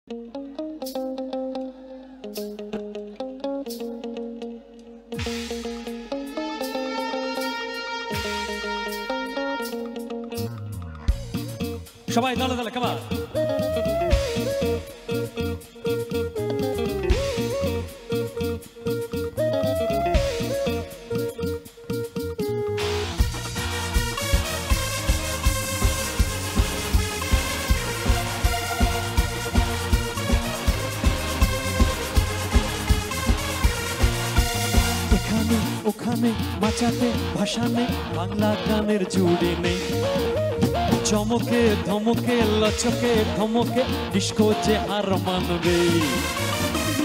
সবাই দলে দলে কেমন এখানে ওখানে মাচাতে ভাষানে বাংলা গানের জুড়ে নেই চমকে ধমকে লচকে ধমকে ডিস্কো যে হার মানবে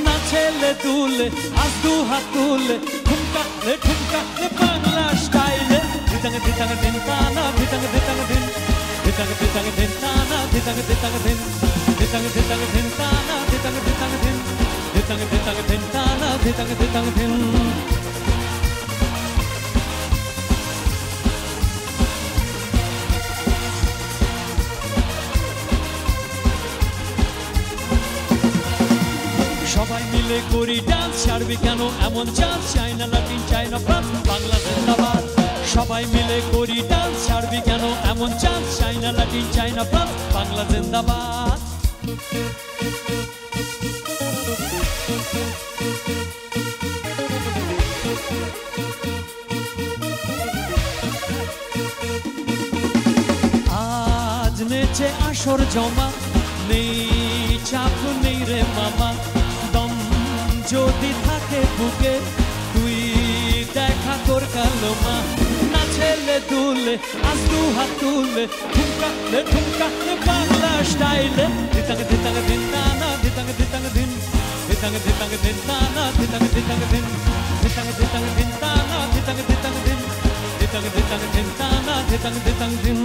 নাচেলে দুলে আজ দু হাত তুলে ঠুমকালে ঠুমকালে বাংলা স্টাইলে ধিতাঙ্গে ধিতাঙ্গে দিন টানা ধিতাঙ্গে ধিতাঙ্গে দিন ধিতাঙ্গে ধিতাঙ্গে দিন টানা ধিতাঙ্গে ধিতাঙ্গে দিন ধিতাঙ্গে ধিতাঙ্গে দিন টানা ধিতাঙ্গে ধিতাঙ্গে দিন ধিতাঙ্গে ধিতাঙ্গে দিন টানা ধিতাঙ্গে ধিতাঙ্গে দিন সবাই মিলে করি ডান্স ছাড়বি কেন এমন চান্স চাইনা লাটিন চাইনা ফ্রান্স বাংলা জিন্দাবাদ সবাই মিলে করি ডান্স ছাড়বি কেন এমন চান্স চাইনা লাটিন চাইনা ফ্রান্স বাংলা জিন্দাবাদ আজ নেচে আসর জমা নেই চাপ নেই রে মামা যদি থাকে বুকে তুই দেখা কর কালো মা নাচেলে দুলে আজ দু হাত তুলে ঠুমকালে ঠুমকালে বাংলা স্টাইলে ধিতাঙ্গে ধিতাঙ্গে দিন টানা ধিতাঙ্গে ধিতাঙ্গে দিন ধিতাঙ্গে ধিতাঙ্গে দিন টানা ধিতাঙ্গে ধিতাঙ্গে দিন ধিতাঙ্গে ধিতাঙ্গে দিন টানা ধিতাঙ্গে ধিতাঙ্গে দিন ধিতাঙ্গে ধিতাঙ্গে দিন টানা ধিতাঙ্গে ধিতাঙ্গে দিন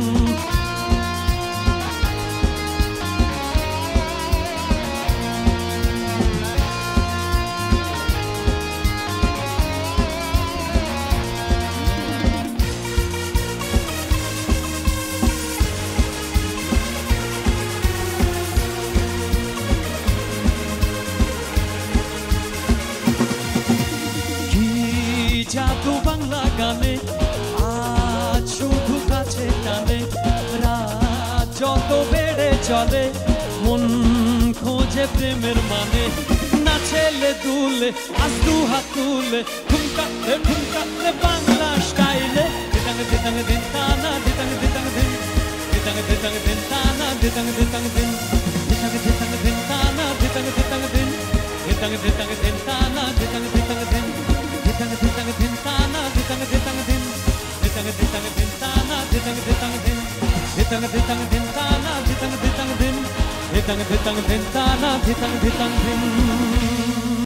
জাদু বাংলা গানে আজ শুধু কাছে টানে রাত যত বেড়ে চলে মন খোঁজে প্রেমের মানে নাচেলে দুলে আজ দু হাত তুলে ঠুমকালে ঠুমকালে বাংলা স্টাইলে ধিতাঙ্গে ধিতাঙ্গে দিন টানা ধিতাঙ্গে ধিতাঙ্গে দিন ধিতাঙ্গে ধিতাঙ্গে দিন টানা ধিতাঙ্গে ধিতাঙ্গে দিন ধিতাঙ্গে ধিতাঙ্গে দিন টানা ধিতাঙ্গে ধিতাঙ্গে দিন ধিতাঙ্গে ধিতাঙ্গে দিন টানা ধিতাঙ্গে ধিতাঙ্গে দিন ধিতাঙ্গে ধিতাঙ্গে দিন টানা ধিতাঙ্গে ধিতাঙ্গে দিন ধিতাঙ্গে ধিতাঙ্গে দিন টানা ধিতাঙ্গে ধিতাঙ্গে দিন ধিতাঙ্গে ধিতাঙ্গে দিন টানা ধিতাঙ্গে ধিতাঙ্গে দিন ধিতাঙ্গে ধিতাঙ্গে দিন টানা ধিতাঙ্গে ধিতাঙ্গে দিন